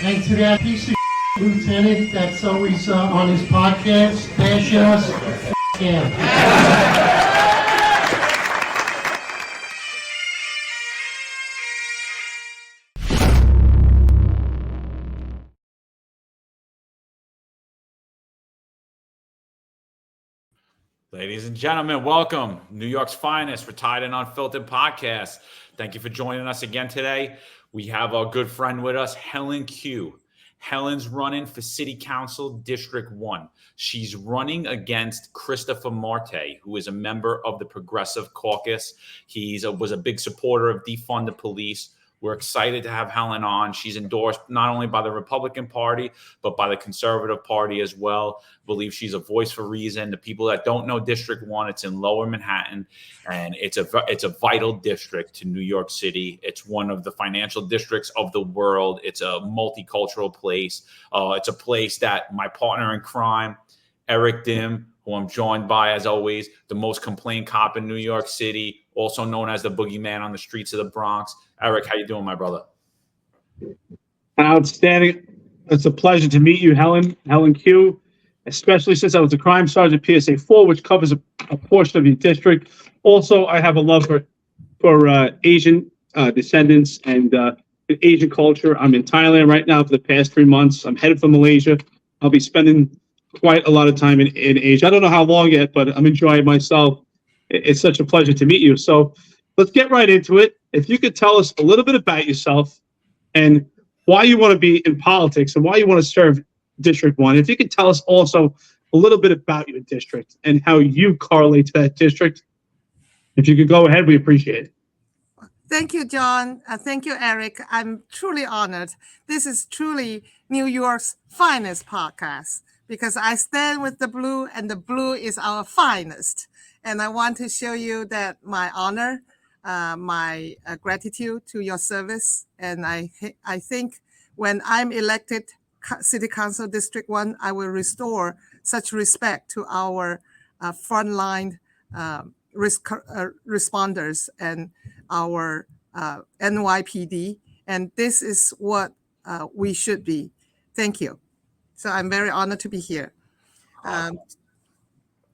And to that piece of lieutenant that's always on his podcast, bashing us, him. Ladies and gentlemen, welcome. New York's finest Retired and Unfiltered Podcast. Thank you for joining us again today. We have our good friend with us, Helen Q. Helen's running for City Council District 1. She's running against Christopher Marte, who is a member of the Progressive Caucus. He was a big supporter of defund the police. We're excited to have Helen on. She's endorsed not only by the Republican Party, but by the Conservative Party as well. I believe she's a voice for reason. The people that don't know District 1, it's in Lower Manhattan, and it's a vital district to New York City. It's one of the financial districts of the world. It's a multicultural place. It's a place that my partner in crime, Eric Dim, who I'm joined by, as always, the most complained cop in New York City, also known as the boogeyman on the streets of the Bronx. Eric, how you doing, my brother? Outstanding. It's a pleasure to meet you, Helen Q, especially since I was a crime sergeant at PSA 4, which covers a portion of your district. Also, I have a love for Asian descendants and Asian culture. I'm in Thailand right now for the past 3 months. I'm headed for Malaysia. I'll be spending quite a lot of time in Asia. I don't know how long yet, but I'm enjoying myself. It's such a pleasure to meet you. So let's get right into it. If you could tell us a little bit about yourself and why you want to be in politics and why you want to serve District 1. If you could tell us also a little bit about your district and how you correlate to that district. If you could go ahead, we appreciate it. Thank you, John. Thank you, Eric. I'm truly honored. This is truly New York's finest podcast because I stand with the blue and the blue is our finest. And I want to show you that my honor, my gratitude to your service. And I think when I'm elected City Council District 1, I will restore such respect to our frontline responders and our NYPD. And this is what we should be. Thank you. So I'm very honored to be here.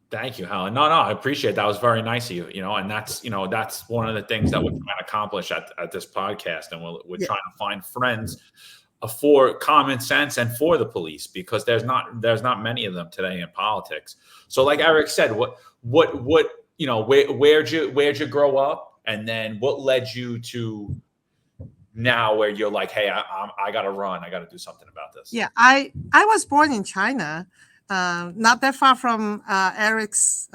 Thank you, Helen. No, I appreciate that. It was very nice of you, and that's one of the things that we're trying to accomplish at this podcast. And we're trying to find friends for common sense and for the police, because there's not many of them today in politics. So like Eric said, where'd you grow up? And then what led you to now where you're like, hey, I got to run. I got to do something about this. Yeah, I was born in China. Not that far from Eric's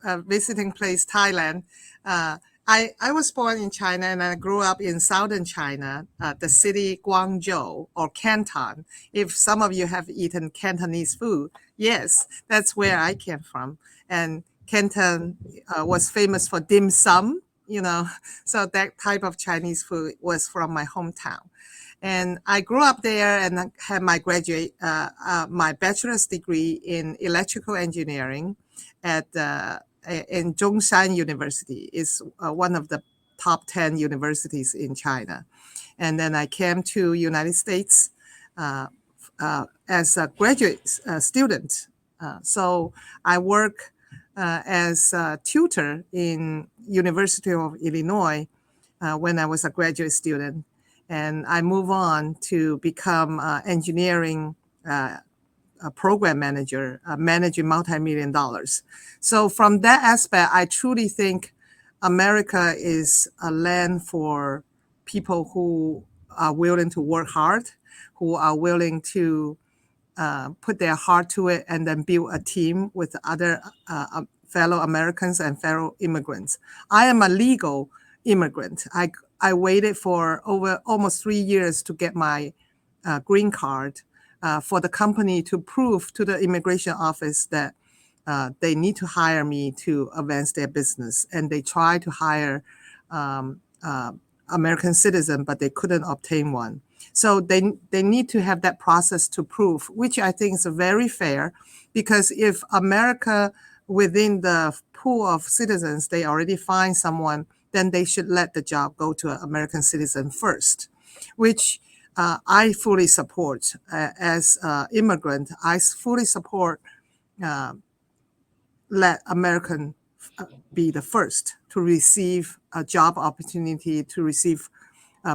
visiting place, Thailand. I was born in China and I grew up in southern China, the city Guangzhou or Canton. If some of you have eaten Cantonese food, yes, that's where I came from. And Canton was famous for dim sum, so that type of Chinese food was from my hometown. And I grew up there and had my my bachelor's degree in electrical engineering in Zhongshan University. It's one of the top 10 universities in China. And then I came to United States as a graduate student. So I work as a tutor in University of Illinois when I was a graduate student. And I move on to become engineering a program manager, managing multi-million dollars. So from that aspect, I truly think America is a land for people who are willing to work hard, who are willing to put their heart to it, and then build a team with other fellow Americans and fellow immigrants. I am a legal immigrant. I waited for over almost 3 years to get my green card for the company to prove to the immigration office that they need to hire me to advance their business. And they tried to hire American citizen, but they couldn't obtain one. So they need to have that process to prove, which I think is very fair, because if America within the pool of citizens, they already find someone, then they should let the job go to an American citizen first, which I fully support, as an immigrant, I fully support let American be the first to receive a job opportunity, to receive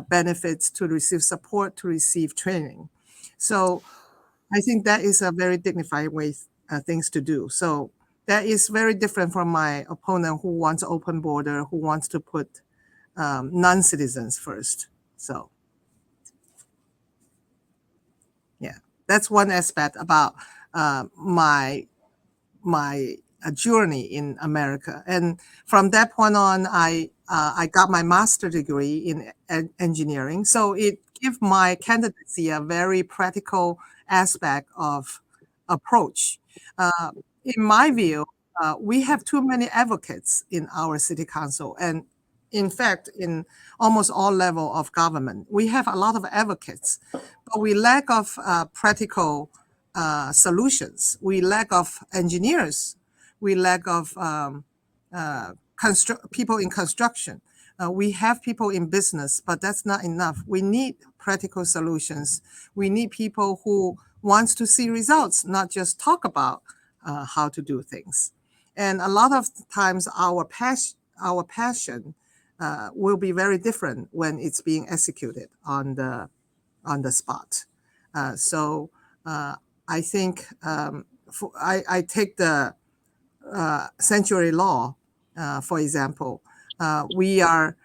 benefits, to receive support, to receive training. So I think that is a very dignified way things to do. So that is very different from my opponent who wants open border, who wants to put non-citizens first. So yeah, that's one aspect about my journey in America. And from that point on, I got my master's degree in engineering. So it gives my candidacy a very practical aspect of approach. In my view, we have too many advocates in our city council. And in fact, in almost all level of government, we have a lot of advocates, but we lack of practical solutions. We lack of engineers. We lack of people in construction. We have people in business, but that's not enough. We need practical solutions. We need people who wants to see results, not just talk about how to do things. And a lot of times our passion will be very different when it's being executed on the spot. So I think I take the sanctuary law, for example. We are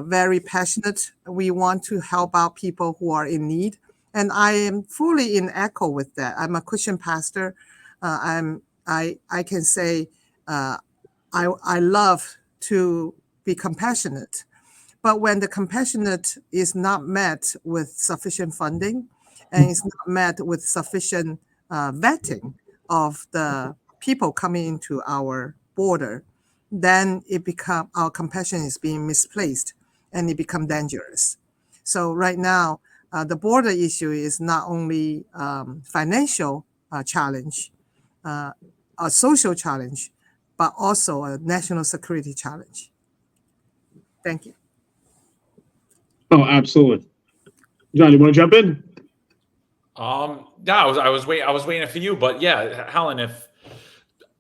very passionate. We want to help out people who are in need. And I am fully in echo with that. I'm a Christian pastor. I can say I love to be compassionate. But when the compassionate is not met with sufficient funding and is not met with sufficient vetting of the people coming into our border, then our compassion is being misplaced and it becomes dangerous. So right now, the border issue is not only financial challenge, a social challenge, but also a national security challenge. Thank you. Oh, absolutely. John, you want to jump in? No, I was waiting for you, but yeah, Helen, if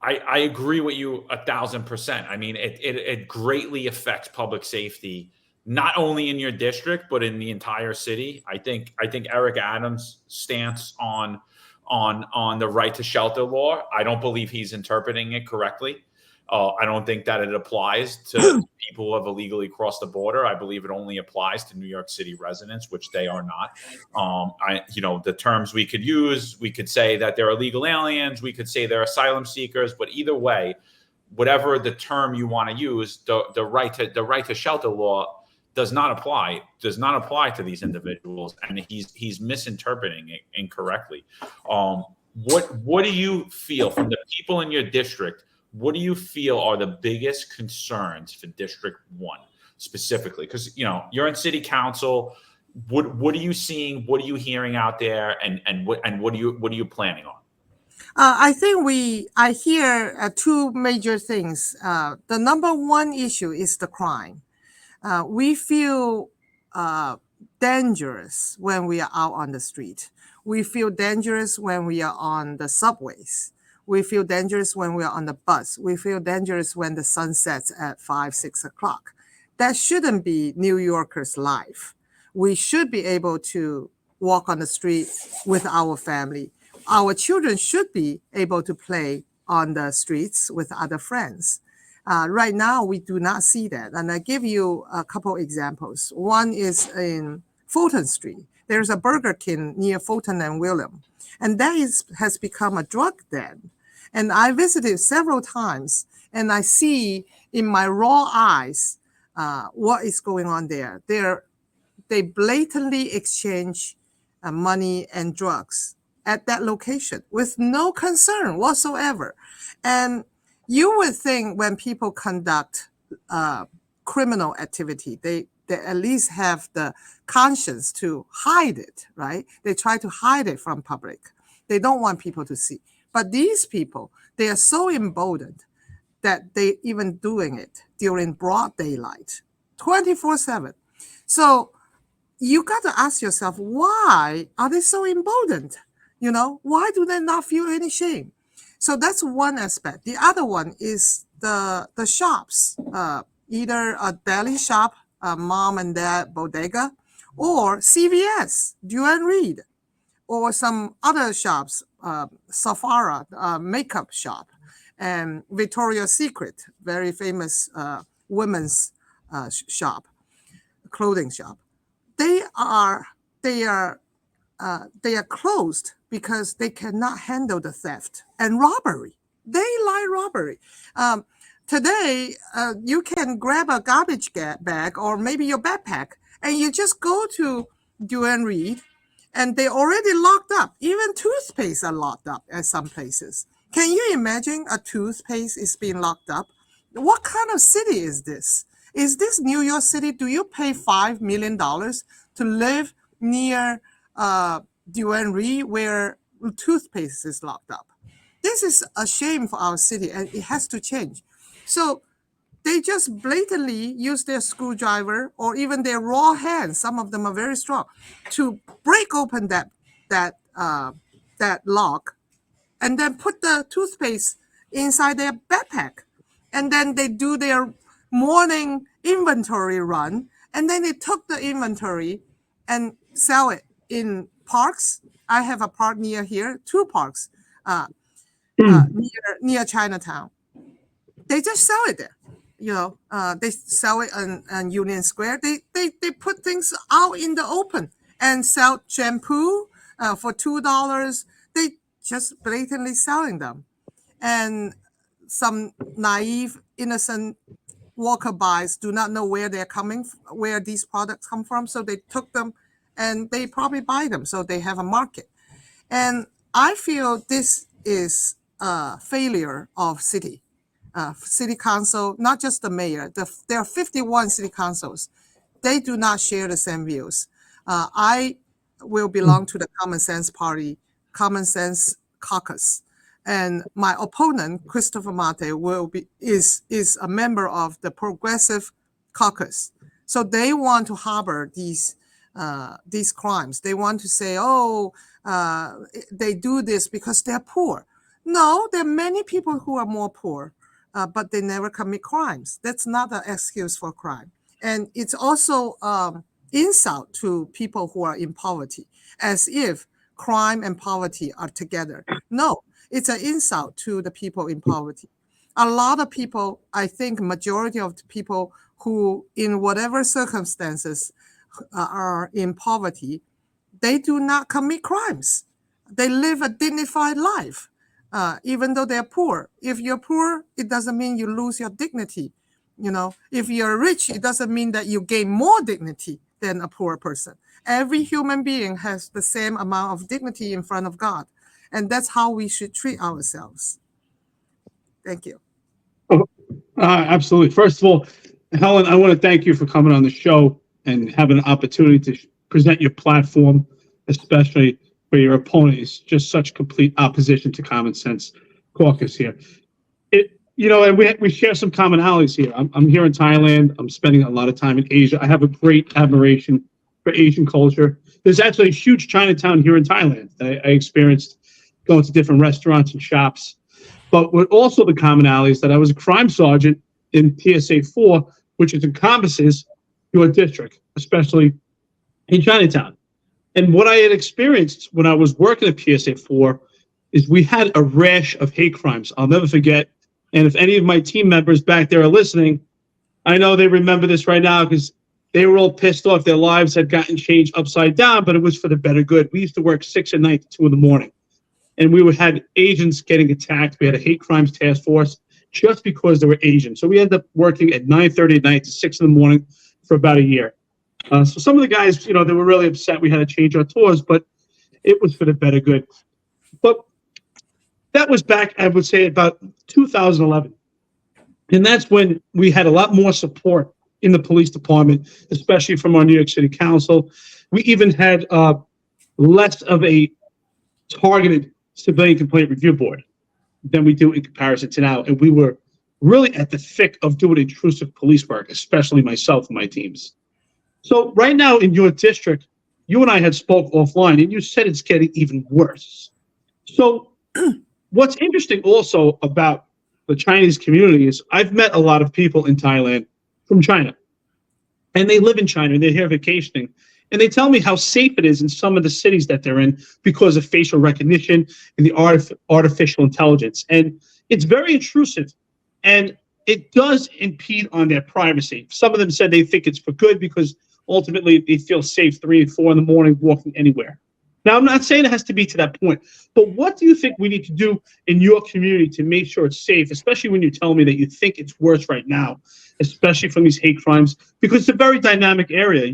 I agree with you 1,000%. I mean, it greatly affects public safety, not only in your district, but in the entire city. I think Eric Adams' stance on the right to shelter law, I don't believe he's interpreting it correctly. I don't think that it applies to people who have illegally crossed the border. I believe it only applies to New York City residents, which they are not. The terms we could use, we could say that they're illegal aliens. We could say they're asylum seekers. But either way, whatever the term you want to use, the right to shelter law does not apply to these individuals, and he's misinterpreting it incorrectly. What do you feel from the people in your district? What do you feel are the biggest concerns for District 1 specifically? Because you're in City Council. What are you seeing? What are you hearing out there? And what are you planning on? I think I hear two major things. The number one issue is the crime. We feel dangerous when we are out on the street. We feel dangerous when we are on the subways. We feel dangerous when we're on the bus. We feel dangerous when the sun sets at 5, 6 o'clock. That shouldn't be New Yorkers' life. We should be able to walk on the street with our family. Our children should be able to play on the streets with other friends. Right now, we do not see that. And I give you a couple examples. One is in Fulton Street. There's a Burger King near Fulton and William. And that has become a drug den. And I visited several times, and I see in my raw eyes what is going on there. They blatantly exchange money and drugs at that location with no concern whatsoever. And you would think when people conduct criminal activity, they at least have the conscience to hide it, right? They try to hide it from public. They don't want people to see. But these people, they are so emboldened that they even doing it during broad daylight, 24/7. So you got to ask yourself, why are they so emboldened? Why do they not feel any shame? So that's one aspect. The other one is the shops, either a deli shop, a mom and dad bodega, or CVS, Duane Reade, or some other shops, Sephora, makeup shop, and Victoria's Secret, very famous women's shop, clothing shop. They are closed because they cannot handle the theft and robbery. They like robbery. Today, you can grab a garbage bag or maybe your backpack, and you just go to Duane Reade, and they already locked up. Even toothpaste are locked up at some places. Can you imagine a toothpaste is being locked up? What kind of city is this? Is this New York City? Do you pay $5 million to live near Duane Reade where toothpaste is locked up? This is a shame for our city, and it has to change. So they just blatantly use their screwdriver or even their raw hands, some of them are very strong, to break open that lock, and then put the toothpaste inside their backpack. And then they do their morning inventory run, and then they took the inventory and sell it in parks. I have a park near here, 2 parks near Chinatown. They just sell it there. They sell it on Union Square. They put things out in the open and sell shampoo for $2. They just blatantly selling them. And some naive, innocent walker-bys do not know where where these products come from. So they took them and they probably buy them. So they have a market. And I feel this is a failure of city council, not just the mayor. There are 51 city councils. They do not share the same views. I will belong to the Common Sense Party, Common Sense Caucus. And my opponent, Christopher Mate, is a member of the Progressive Caucus. So they want to harbor these crimes. They want to say, they do this because they're poor. No, there are many people who are more poor, but they never commit crimes. That's not an excuse for crime. And it's also insult to people who are in poverty, as if crime and poverty are together. No. It's an insult to the people in poverty. A lot of people, I think majority of the people who in whatever circumstances are in poverty, they do not commit crimes. They live a dignified life, even though they're poor. If you're poor, it doesn't mean you lose your dignity. If you're rich, it doesn't mean that you gain more dignity than a poor person. Every human being has the same amount of dignity in front of God. And that's how we should treat ourselves. Thank you. Absolutely. First of all, Helen, I want to thank you for coming on the show and having an opportunity to present your platform, especially where your opponent is just such complete opposition to Common Sense Caucus here. And we share some commonalities here. I'm here in Thailand. I'm spending a lot of time in Asia. I have a great admiration for Asian culture. There's actually a huge Chinatown here in Thailand that I experienced going to different restaurants and shops. But what also the commonality is that I was a crime sergeant in PSA 4, which encompasses your district, especially in Chinatown. And what I had experienced when I was working at PSA 4 is we had a rash of hate crimes. I'll never forget. And if any of my team members back there are listening, I know they remember this right now because they were all pissed off. Their lives had gotten changed upside down, but it was for the better good. We used to work 6 at night to 2 in the morning. And we had agents getting attacked. We had a hate crimes task force just because they were Asian. So we ended up working at 9:30 at night to 6 in the morning for about a year. So some of the guys, they were really upset we had to change our tours, but it was for the better good. But that was back, I would say, about 2011. And that's when we had a lot more support in the police department, especially from our New York City Council. We even had less of a targeted civilian complaint review board than we do in comparison to now. And we were really at the thick of doing intrusive police work, especially myself and my teams. So right now in your district, you and I had spoke offline, and you said it's getting even worse. So what's interesting also about the Chinese community is I've met a lot of people in Thailand from China, and they live in China and they're here vacationing. And they tell me how safe it is in some of the cities that they're in because of facial recognition and the artificial intelligence. And it's very intrusive, and it does impede on their privacy. Some of them said they think it's for good because ultimately they feel safe 3 and 4 in the morning walking anywhere. Now, I'm not saying it has to be to that point, but what do you think we need to do in your community to make sure it's safe, especially when you tell me that you think it's worse right now, especially from these hate crimes, because it's a very dynamic area.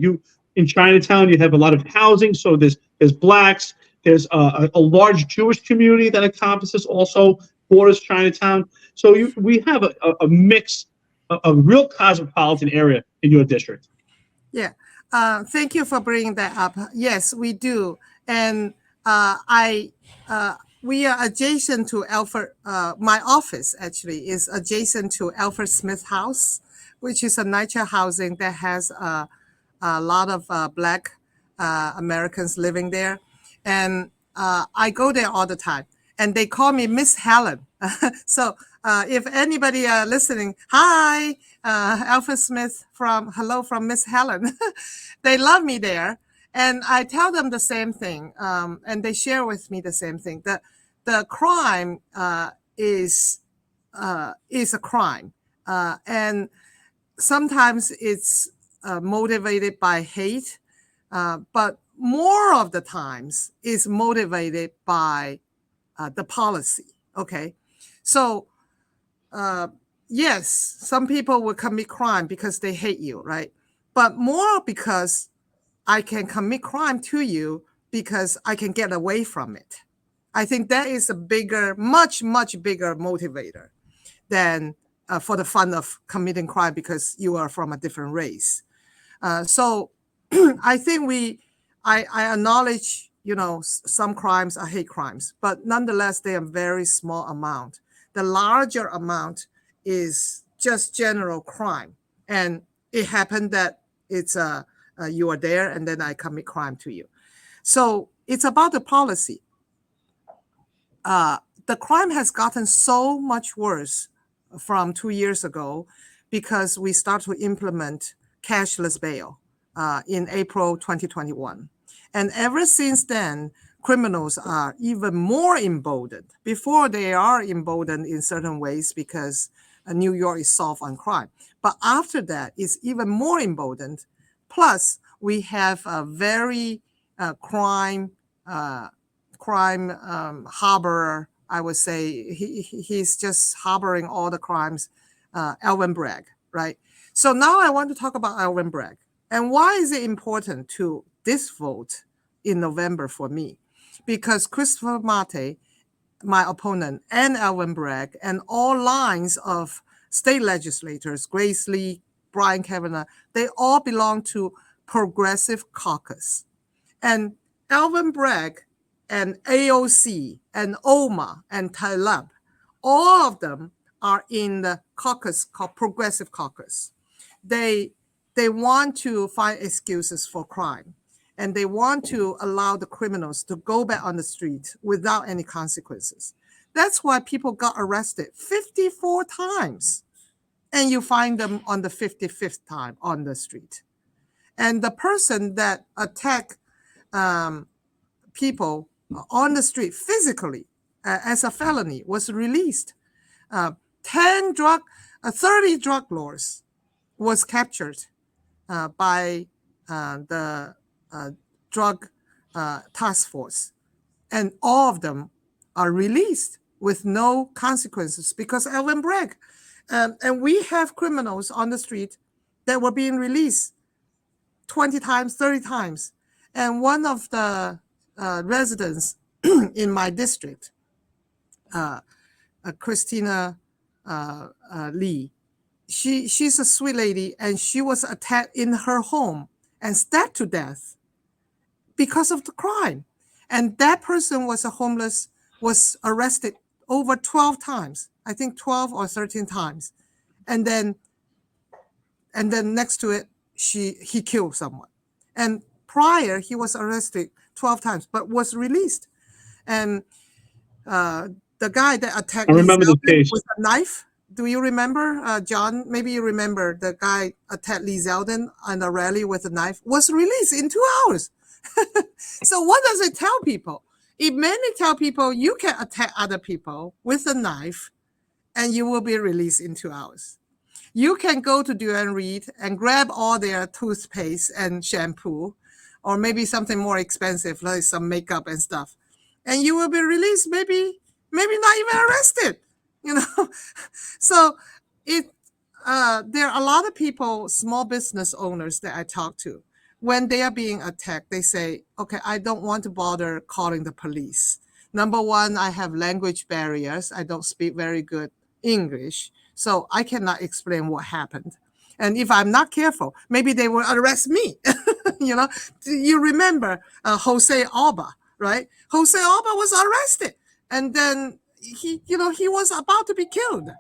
In Chinatown, you have a lot of housing, so there's blacks, there's a large Jewish community that encompasses also borders Chinatown. So we have a mix, a real cosmopolitan area in your district. Yeah. Thank you for bringing that up. Yes, we do. And we are adjacent to Alfred. My office actually is adjacent to Alfred Smith House, which is a NYCHA housing that has a lot of Black Americans living there. And I go there all the time. And they call me Miss Helen. So if anybody listening, hi, Alfred Smith hello from Miss Helen. They love me there. And I tell them the same thing. And they share with me the same thing. The crime is a crime. And sometimes it's motivated by hate. But more of the times is motivated by the policy. Okay. So, yes, some people will commit crime because they hate you, right? But more because I can commit crime to you because I can get away from it. I think that is a bigger, much, much bigger motivator than for the fun of committing crime because you are from a different race. So I think I acknowledge, some crimes are hate crimes, but nonetheless, they are very small amount. The larger amount is just general crime. And it happened that it's you are there and then I commit crime to you. So it's about the policy. The crime has gotten so much worse from 2 years ago because we start to implement cashless bail in April 2021. And ever since then, criminals are even more emboldened. Before they are emboldened in certain ways because New York is soft on crime. But after that, it's even more emboldened. Plus, we have a very crime harborer. I would say he's just harboring all the crimes, Alvin Bragg, right? So now I want to talk about Alvin Bragg. And why is it important to this vote in November for me? Because Christopher Mate, my opponent, and Alvin Bragg, and all lines of state legislators, Grace Lee, Brian Kavanaugh, they all belong to Progressive Caucus. And Alvin Bragg and AOC and OMA and Taleb, all of them are in the caucus called Progressive Caucus. They want to find excuses for crime, and they want to allow the criminals to go back on the street without any consequences. That's why people got arrested 54 times, and you find them on the 55th time on the street. And the person that attacked people on the street physically as a felony was released. 30 drug lords was captured by the drug task force, and all of them are released with no consequences because Alvin Bragg. And we have criminals on the street that were being released 20 times, 30 times. And one of the residents in my district, Christina Lee, she's a sweet lady, and she was attacked in her home and stabbed to death because of the crime. And that person was arrested over 12 times, I think 12 or 13 times. And then next to it, he killed someone. And prior, he was arrested 12 times, but was released. And the guy that attacked I remember Lee the Zeldin case. with a knife. Do you remember, John? Maybe you remember the guy attacked Lee Zeldin on a rally with a knife, was released in 2 hours. So what does it tell people? It mainly tell people you can attack other people with a knife and you will be released in 2 hours. You can go to Duane Reade and grab all their toothpaste and shampoo, or maybe something more expensive, like some makeup and stuff. And you will be released, maybe not even arrested, you know? So there are a lot of people, small business owners that I talk to, when they are being attacked, they say, okay, I don't want to bother calling the police. Number one, I have language barriers. I don't speak very good English, so I cannot explain what happened. And if I'm not careful, maybe they will arrest me. You know, you remember Jose Alba, right? Jose Alba was arrested, and then he was about to be killed,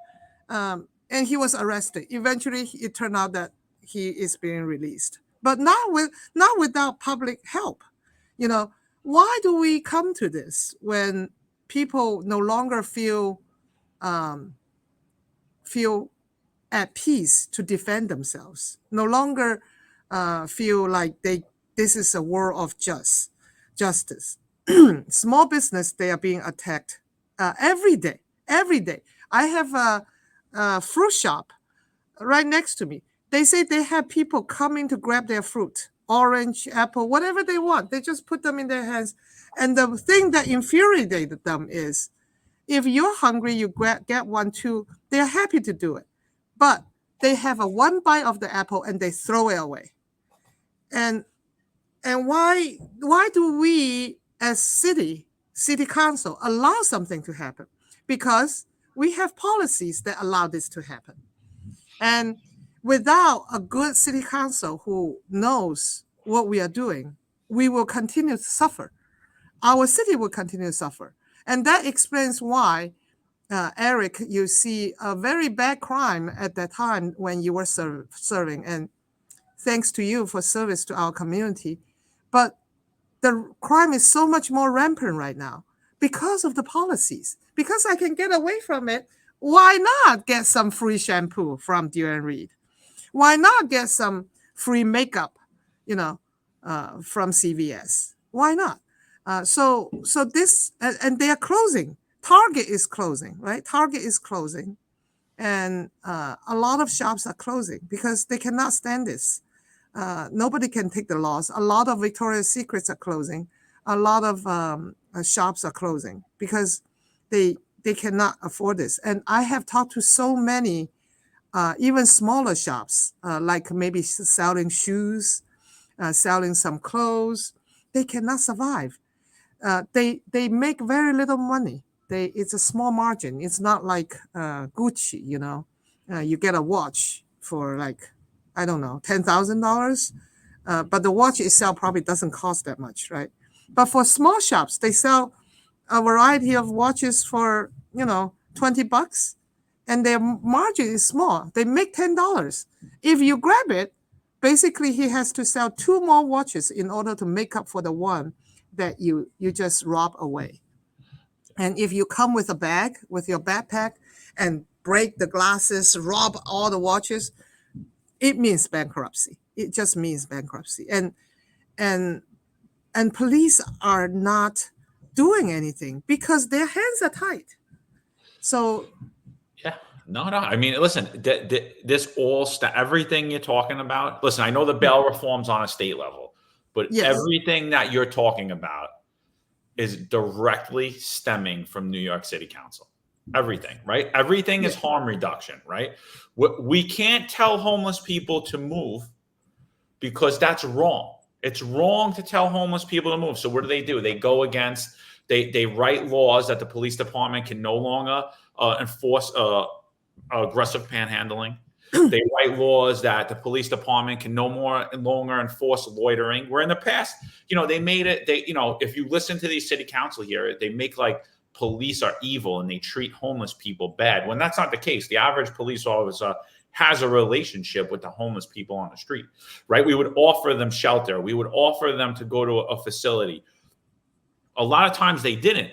and he was arrested. Eventually, it turned out that he is being released, but not without public help. You know, why do we come to this when people no longer feel at peace to defend themselves, no longer feel like this is a world of justice. Small business, they are being attacked every day. I have a fruit shop right next to me. They say they have people coming to grab their fruit, orange, apple, whatever they want. They just put them in their hands. And the thing that infuriated them is, if you're hungry, you get one too. They're happy to do it. But they have a one bite of the apple and they throw it away. And why do we as city council allow something to happen? Because we have policies that allow this to happen. And without a good city council who knows what we are doing, we will continue to suffer. Our city will continue to suffer. And that explains why, Eric, you see a very bad crime at that time when you were serving. And thanks to you for service to our community. But the crime is so much more rampant right now because of the policies. Because I can get away from it, why not get some free shampoo from Duane Reade? Why not get some free makeup, from CVS? Why not? So this, and they are closing. Target is closing, right? Target is closing. And a lot of shops are closing because they cannot stand this. Nobody can take the loss. A lot of Victoria's Secrets are closing. A lot of shops are closing because they cannot afford this. And I have talked to so many, even smaller shops, like maybe selling shoes, selling some clothes. They cannot survive. They make very little money. It's a small margin. It's not like Gucci, you get a watch for like, I don't know, $10,000. But the watch itself probably doesn't cost that much, right? But for small shops, they sell a variety of watches for, $20, and their margin is small. They make $10. If you grab it, basically he has to sell 2 more watches in order to make up for the one that you just rob away. And if you come with a bag, with your backpack, and break the glasses, rob all the watches, it means bankruptcy. It just means bankruptcy. And police are not doing anything because their hands are tied. So yeah, no. I mean, listen, this everything you're talking about. Listen, I know the bail reform's on a state level, but yes. Everything that you're talking about is directly stemming from New York City Council. Everything, right? Everything is harm reduction, right? We can't tell homeless people to move because that's wrong. It's wrong to tell homeless people to move. So what do? They go against, they write laws that the police department can no longer enforce aggressive panhandling. They write laws that the police department can no longer enforce loitering. Where in the past, they made it, if you listen to these city council here, they make like police are evil and they treat homeless people bad, when that's not the case. The average police officer has a relationship with the homeless people on the street, right? We would offer them shelter. We would offer them to go to a facility. A lot of times they didn't,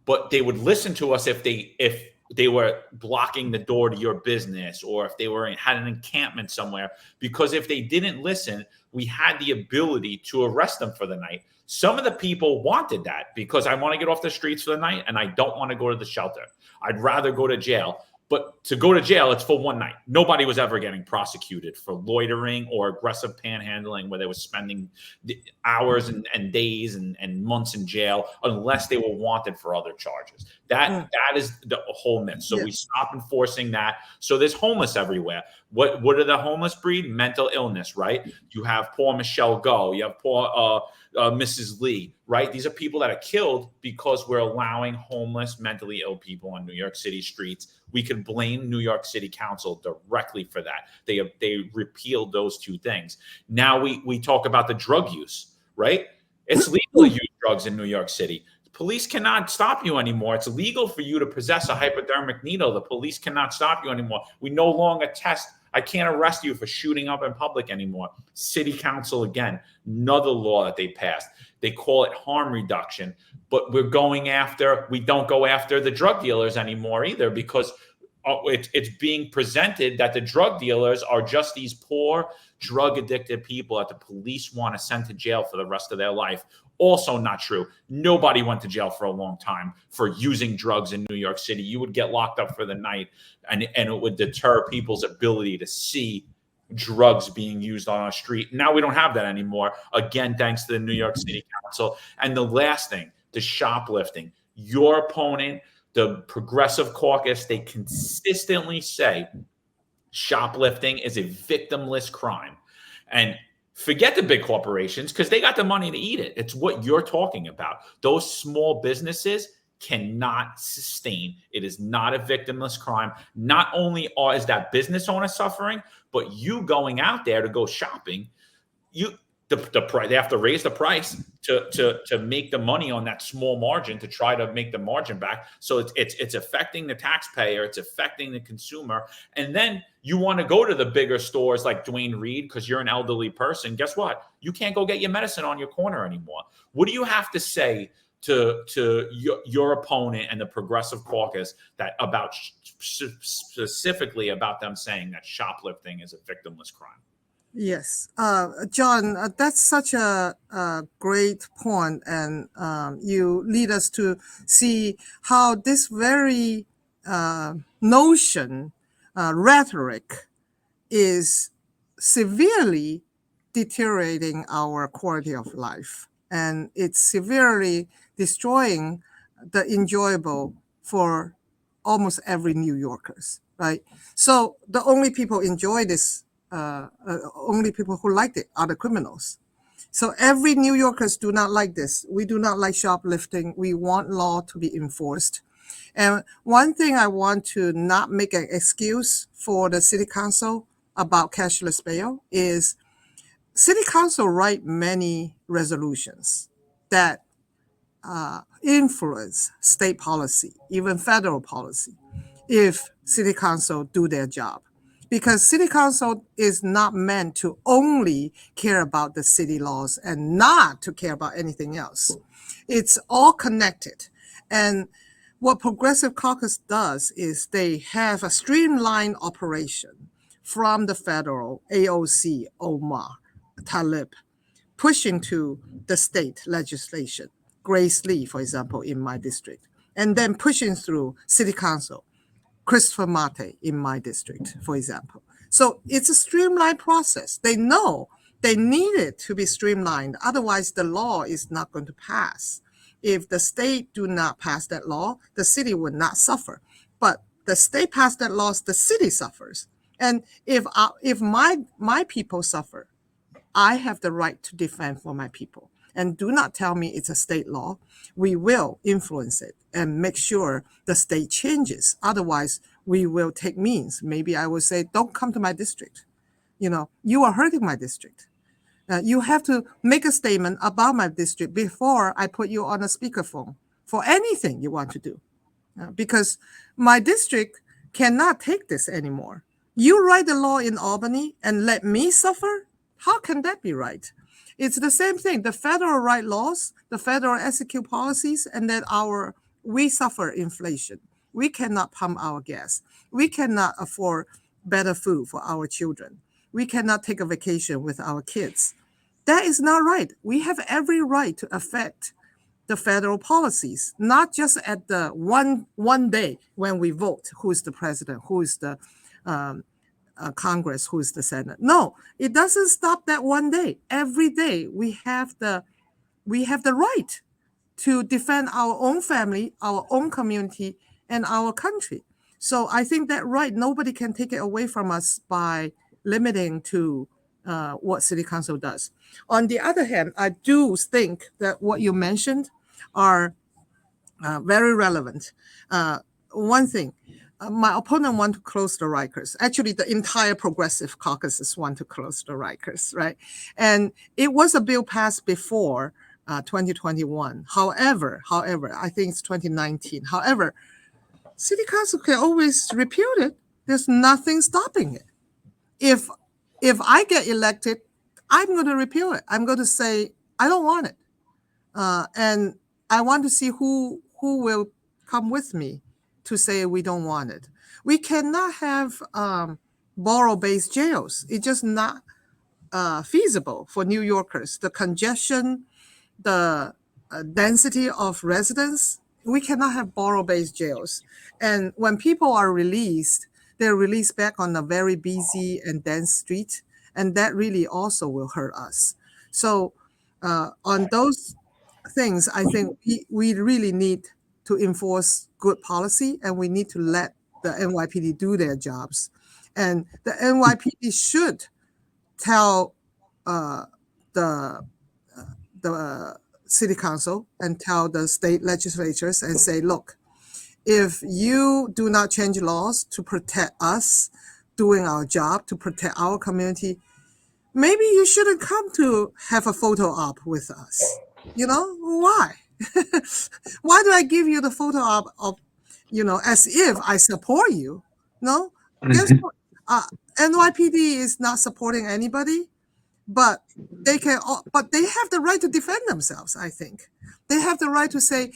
but they would listen to us if they were blocking the door to your business, or if they had an encampment somewhere, because if they didn't listen, we had the ability to arrest them for the night. Some of the people wanted that because I want to get off the streets for the night and I don't want to go to the shelter. I'd rather go to jail. But to go to jail, it's for one night. Nobody was ever getting prosecuted for loitering or aggressive panhandling where they were spending hours and days and months in jail unless they were wanted for other charges. That is the whole myth. So we stop enforcing that. So there's homeless everywhere. What are the homeless breed? Mental illness, right? You have poor Michelle Go. You have poor Mrs. Lee, right? These are people that are killed because we're allowing homeless, mentally ill people on New York City streets. We could blame New York City Council directly for that. They repealed those two things. Now we talk about the drug use, right? It's legal to use drugs in New York City. The police cannot stop you anymore. It's illegal for you to possess a hypodermic needle. The police cannot stop you anymore. We no longer test. I can't arrest you for shooting up in public anymore. City Council, again, another law that they passed. They call it harm reduction, but we don't go after the drug dealers anymore either, because it's being presented that the drug dealers are just these poor, drug addicted people that the police want to send to jail for the rest of their life. Also not true. Nobody went to jail for a long time for using drugs in New York City. You would get locked up for the night, and it would deter people's ability to see drugs being used on our street. Now we don't have that anymore. Again, thanks to the New York City Council. And the last thing, the shoplifting. Your opponent, the Progressive Caucus, they consistently say shoplifting is a victimless crime. And forget the big corporations, because they got the money to eat it. It's what you're talking about. Those small businesses cannot sustain. It is not a victimless crime. Not only is that business owner suffering, but you going out there to go shopping, they have to raise the price to make the money on that small margin, to try to make the margin back. So it's affecting the taxpayer, it's affecting the consumer. And then you want to go to the bigger stores like Duane Reade because you're an elderly person. Guess what? You can't go get your medicine on your corner anymore. What do you have to say to your opponent and the Progressive Caucus specifically about them saying that shoplifting is a victimless crime? Yes, John, that's such a great point, and you lead us to see how this very notion, rhetoric, is severely deteriorating our quality of life, and it's severely destroying the enjoyable for almost every New Yorkers, right? So the only people enjoy this, only people who like it are the criminals. So every New Yorkers do not like this. We do not like shoplifting. We want law to be enforced. And one thing I want to not make an excuse for the city council about cashless bail is city council write many resolutions that influence state policy, even federal policy, if city council do their job. Because city council is not meant to only care about the city laws and not to care about anything else. It's all connected. And what Progressive Caucus does is they have a streamlined operation from the federal, AOC, Omar, Talib, pushing to the state legislation, Grace Lee, for example, in my district, and then pushing through city council, Christopher Mate in my district, for example. So it's a streamlined process. They know they need it to be streamlined. Otherwise, the law is not going to pass. If the state do not pass that law, the city would not suffer. But the state passed that law, the city suffers. And if my people suffer, I have the right to defend for my people. And do not tell me it's a state law. We will influence it and make sure the state changes. Otherwise, we will take means. Maybe I will say, don't come to my district. You are hurting my district. You have to make a statement about my district before I put you on a speakerphone for anything you want to do. Because my district cannot take this anymore. You write the law in Albany and let me suffer? How can that be right? It's the same thing. The federal write laws, the federal execute policies, and then we suffer inflation. We cannot pump our gas. We cannot afford better food for our children. We cannot take a vacation with our kids. That is not right. We have every right to affect the federal policies, not just at the one day when we vote, who is the president, who is the Congress, who is the Senate. No, it doesn't stop that one day. Every day we have the right to defend our own family, our own community, and our country. So I think that right, nobody can take it away from us by limiting to what City Council does. On the other hand, I do think that what you mentioned are very relevant. One thing, my opponent want to close the Rikers. Actually, the entire progressive caucuses want to close the Rikers, right? And it was a bill passed before 2021. However, I think it's 2019. However, City Council can always repeal it. There's nothing stopping it. If I get elected, I'm going to repeal it. I'm going to say, I don't want it. And I want to see who will come with me to say we don't want it. We cannot have borough-based jails. It's just not feasible for New Yorkers. The congestion, the density of residents, we cannot have borough-based jails. And when people are released, they're released back on a very busy and dense street, and that really also will hurt us. So on those things, I think we really need to enforce good policy, and we need to let the NYPD do their jobs. And the NYPD should tell the City Council and tell the state legislatures and say, look, if you do not change laws to protect us doing our job, to protect our community, maybe you shouldn't come to have a photo op with us. You know, why? Why do I give you the photo op of, as if I support you? No, guess what? NYPD is not supporting anybody, but they have the right to defend themselves. I think they have the right to say,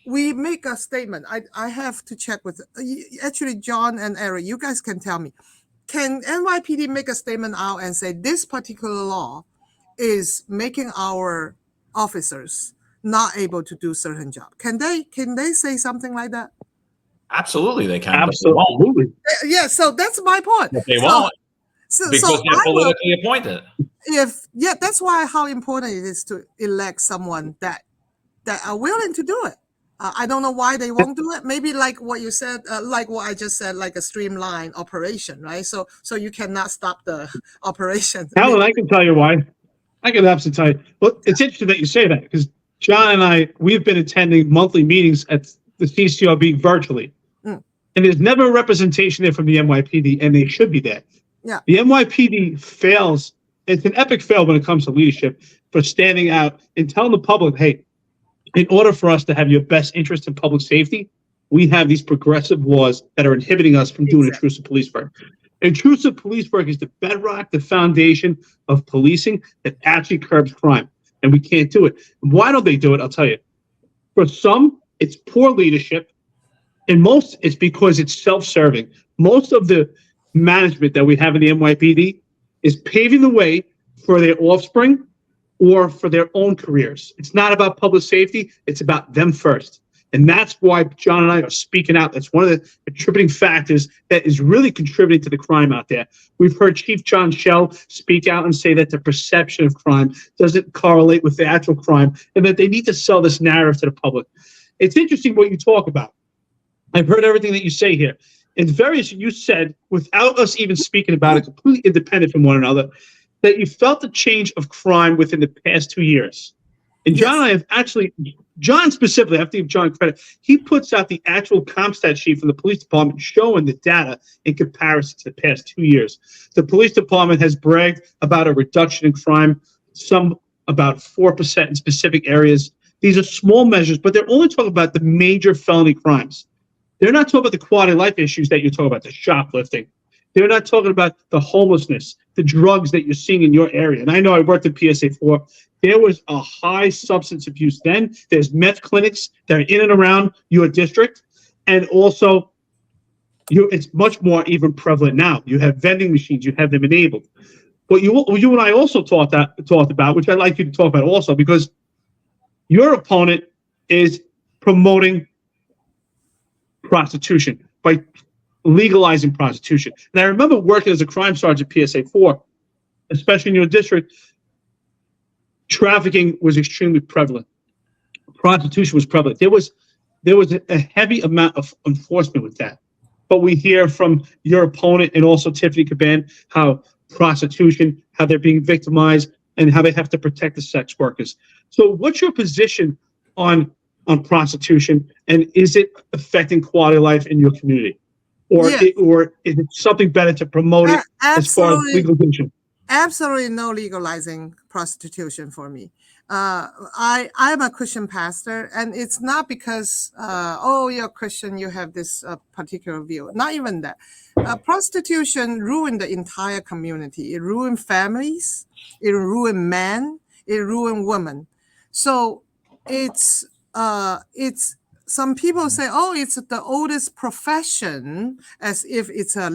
we make a statement. I have to check with, actually, John and Eric, you guys can tell me, can NYPD make a statement out and say this particular law is making our officers not able to do certain job? Can they say something like that? Absolutely, they can. Absolutely. Yeah, so that's my point. But they won't. Because they're politically appointed. That's why how important it is to elect someone that are willing to do it. I don't know why they won't do it. Maybe like what you said, like what I just said, like a streamlined operation, right? So you cannot stop the operation. Helen, I can tell you why. I can absolutely tell you. Well, it's interesting that you say that, because John and we've been attending monthly meetings at the CCRB virtually. And there's never a representation there from the NYPD, and they should be there. Yeah. The NYPD fails. It's an epic fail when it comes to leadership for standing out and telling the public, hey, in order for us to have your best interest in public safety, we have these progressive laws that are inhibiting us from doing intrusive police work. Intrusive police work is the bedrock, the foundation of policing that actually curbs crime, and we can't do it. Why don't they do it? I'll tell you. For some, it's poor leadership, and most, it's because it's self-serving. Most of the management that we have in the NYPD is paving the way for their offspring or for their own careers. It's not about public safety. It's about them first. And that's why John and I are speaking out. That's one of the contributing factors that is really contributing to the crime out there. We've heard Chief John Schell speak out and say that the perception of crime doesn't correlate with the actual crime, and that they need to sell this narrative to the public. It's interesting what you talk about. I've heard everything that you say here. And you said, without us even speaking about it, completely independent from one another, that you felt the change of crime within the past 2 years. And John and I have actually, John specifically, I have to give John credit, he puts out the actual CompStat sheet from the police department showing the data in comparison to the past 2 years. The police department has bragged about a reduction in crime, some about 4% in specific areas. These are small measures, but they're only talking about the major felony crimes. They're not talking about the quality of life issues that you're talking about, the shoplifting, They're not talking about the homelessness, the drugs that you're seeing in your area. And I know I worked at PSA4. There was a high substance abuse then. There's meth clinics that are in and around your district. And also, it's much more even prevalent now. You have vending machines. You have them enabled. What you and I also talked about, which I'd like you to talk about also, because your opponent is promoting prostitution by legalizing prostitution. And I remember working as a crime sergeant at PSA4, especially in your district, trafficking was extremely prevalent. Prostitution was prevalent. There was a heavy amount of enforcement with that. But we hear from your opponent and also Tiffany Caban how prostitution, how they're being victimized, and how they have to protect the sex workers. So what's your position on prostitution, and is it affecting quality of life in your community? Or, Yeah. or is it something better to promote it as far as legalization? Absolutely no legalizing prostitution for me. I'm a Christian pastor, and it's not because, you're Christian, you have this particular view. Not even that. Prostitution ruined the entire community. It ruined families. It ruined men. It ruined women. So it's some people say, it's the oldest profession, as if it's a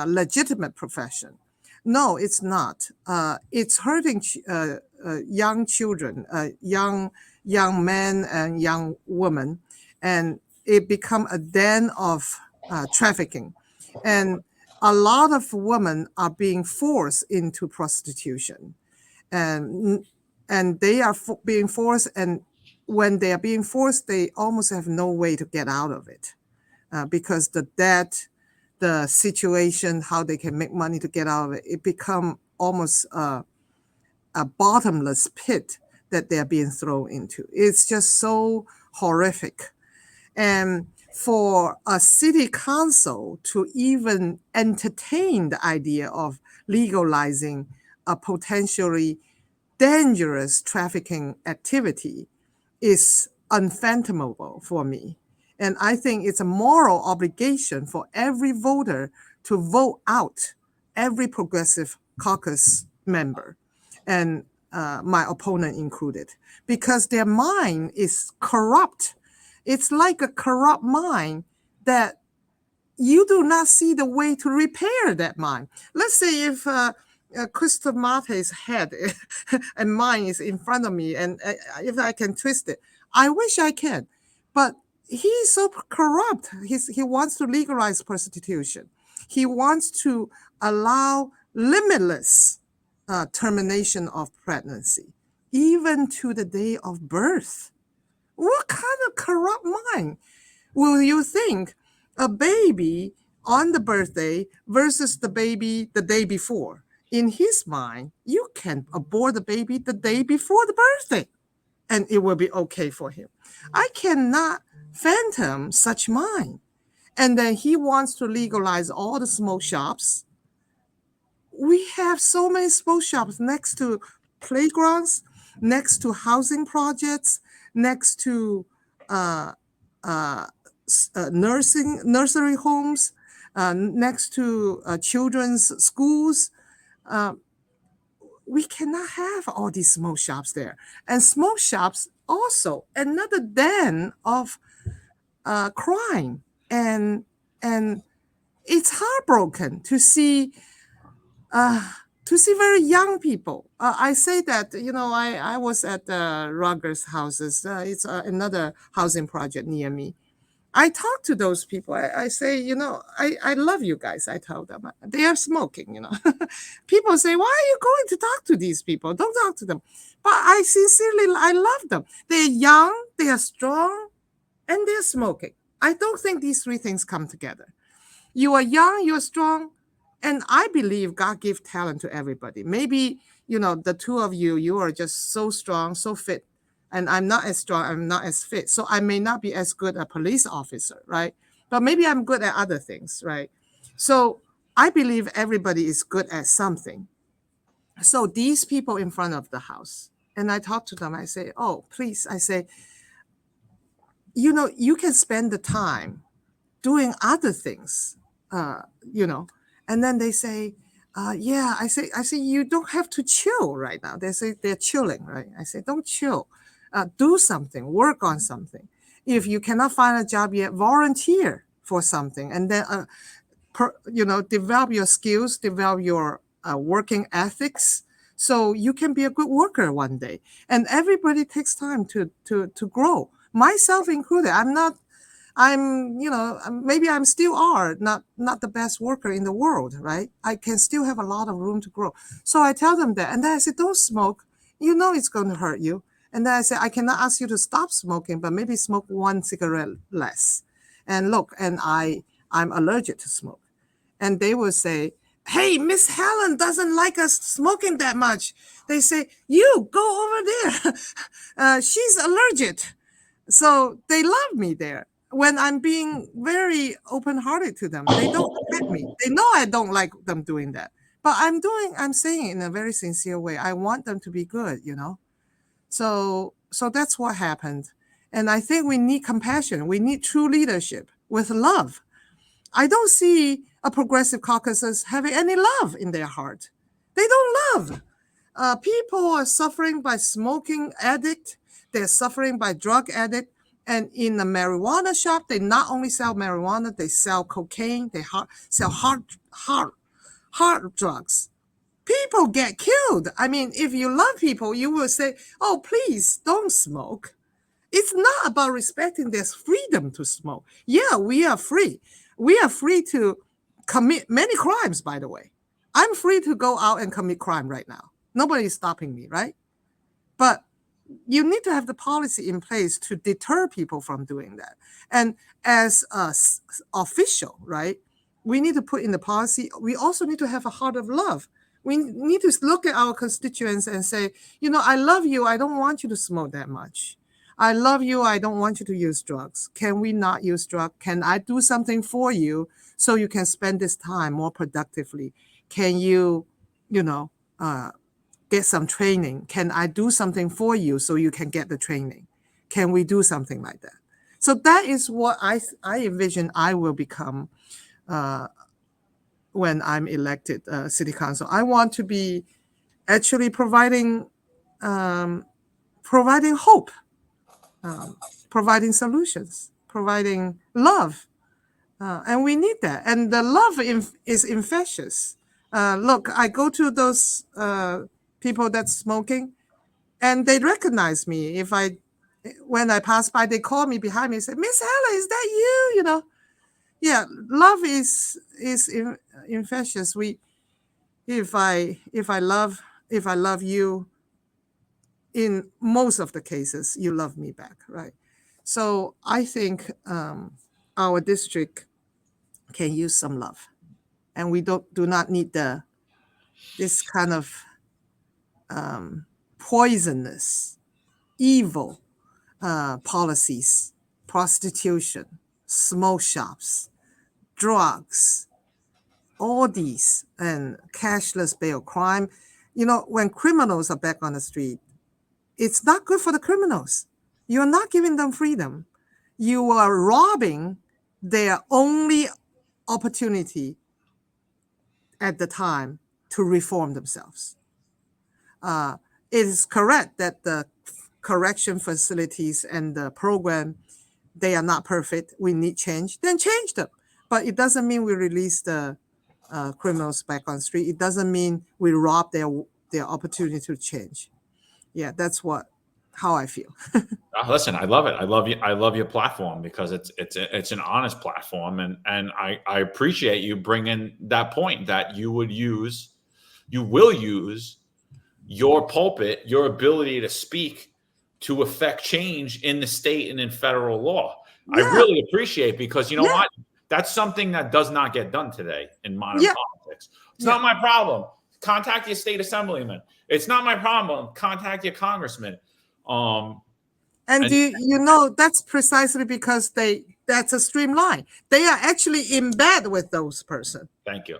legitimate profession. No, it's not. It's hurting young children, young men and young women, and it become a den of trafficking. And a lot of women are being forced into prostitution, and they are being forced. And when they are being forced, they almost have no way to get out of it, because the debt, the situation, how they can make money to get out of it, it become almost a bottomless pit that they're being thrown into. It's just so horrific. And for a city council to even entertain the idea of legalizing a potentially dangerous trafficking activity is unfathomable for me. And I think it's a moral obligation for every voter to vote out every progressive caucus member, and my opponent included, because their mind is corrupt. It's like a corrupt mind that you do not see the way to repair that mind. Let's say if Christopher Marte's head and mind is in front of me, and if I can twist it, I wish I can, but he's so corrupt. He wants to legalize prostitution. He wants to allow limitless termination of pregnancy, even to the day of birth. What kind of corrupt mind will you think a baby on the birthday versus the baby the day before? In his mind, you can abort the baby the day before the birthday, and it will be okay for him. I cannot fathom such mind. And then he wants to legalize all the smoke shops. We have so many smoke shops next to playgrounds, next to housing projects, next to nursery homes, next to children's schools. We cannot have all these smoke shops there. And smoke shops also another den of crime. And it's heartbroken to see very young people. I say that, I was at Rogers Houses. It's another housing project near me. I talk to those people. I say, I love you guys. I tell them they are smoking, People say, why are you going to talk to these people? Don't talk to them. But I love them. They're young, they are strong, and they're smoking. I don't think these three things come together. You are young, you're strong, and I believe God gives talent to everybody. Maybe, the two of you are just so strong, so fit. And I'm not as strong, I'm not as fit. So I may not be as good a police officer, right? But maybe I'm good at other things, right? So I believe everybody is good at something. So these people in front of the house, and I talk to them, I say, oh, please, I say, you can spend the time doing other things you know, and then they say, yeah, I say, you don't have to chill right now. They say they're chilling, right? I say, don't chill. Do something, work on something. If you cannot find a job yet, volunteer for something, and then, develop your skills, develop your working ethics, so you can be a good worker one day. And everybody takes time to grow, myself included. Maybe I'm still not the best worker in the world, right? I can still have a lot of room to grow. So I tell them that. And then I say, don't smoke. You know it's going to hurt you. And then I say, I cannot ask you to stop smoking, but maybe smoke 1 cigarette less. And look, and I'm allergic to smoke. And they will say, hey, Miss Helen doesn't like us smoking that much. They say, you go over there. She's allergic. So they love me there. When I'm being very open-hearted to them, they don't hit me. They know I don't like them doing that. But I'm saying it in a very sincere way. I want them to be good, you know? So that's what happened. And I think we need compassion. We need true leadership with love. I don't see a progressive caucuses having any love in their heart. They don't love. People are suffering by smoking addict. They're suffering by drug addict. And in the marijuana shop, they not only sell marijuana, they sell cocaine, they sell hard drugs. People get killed. I mean, if you love people, you will say, oh, please don't smoke. It's not about respecting their freedom to smoke. Yeah, we are free. We are free to commit many crimes, by the way. I'm free to go out and commit crime right now. Nobody is stopping me, right? But you need to have the policy in place to deter people from doing that. And as an official, right, we need to put in the policy. We also need to have a heart of love. We need to look at our constituents and say, you know, I love you. I don't want you to smoke that much. I love you. I don't want you to use drugs. Can we not use drugs? Can I do something for you so you can spend this time more productively? Can you, get some training? Can I do something for you so you can get the training? Can we do something like that? So that is what I envision I will become when I'm elected city council. I want to be actually providing hope, providing solutions, providing love. And we need that. And the love is infectious. Look, I go to those people that's smoking, and they recognize me. When I pass by, they call me behind me and say, Miss Helen, is that you? You know, yeah, love is infectious. If I love you, in most of the cases, you love me back, right? So I think our district can use some love, and we do not need this kind of poisonous, evil policies, prostitution, smoke shops, drugs, all these, and cashless bail crime. You know, when criminals are back on the street, it's not good for the criminals. You're not giving them freedom. You are robbing their only opportunity at the time to reform themselves. It is correct that the correction facilities and the program, they are not perfect. We need change. Then change them. But it doesn't mean we release the criminals back on the street. It doesn't mean we rob their opportunity to change. Yeah, that's how I feel. Listen, I love it. I love your platform because it's an honest platform, and I appreciate you bringing that point that you will use your pulpit, your ability to speak to affect change in the state and in federal law. Yeah. I really appreciate, because you know what? That's something that does not get done today in modern politics. It's not my problem. Contact your state assemblyman. It's not my problem. Contact your congressman. And you know, that's precisely because that's a streamline. They are actually in bed with those person. Thank you.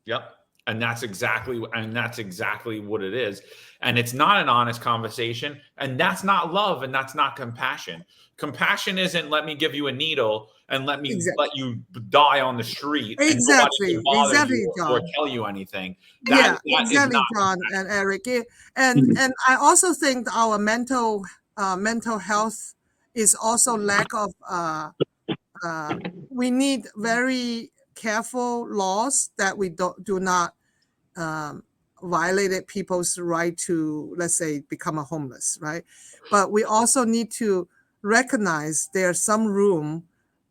Yep. And that's exactly what it is. And it's not an honest conversation. And that's not love. And that's not compassion. Compassion isn't let me give you a needle and let you die on the street and nobody can bother you or tell you anything. That is not John and Eric. And I also think our mental health is also lack of we need very careful laws that we do not violate people's right to, let's say, become a homeless, right? But we also need to recognize there's some room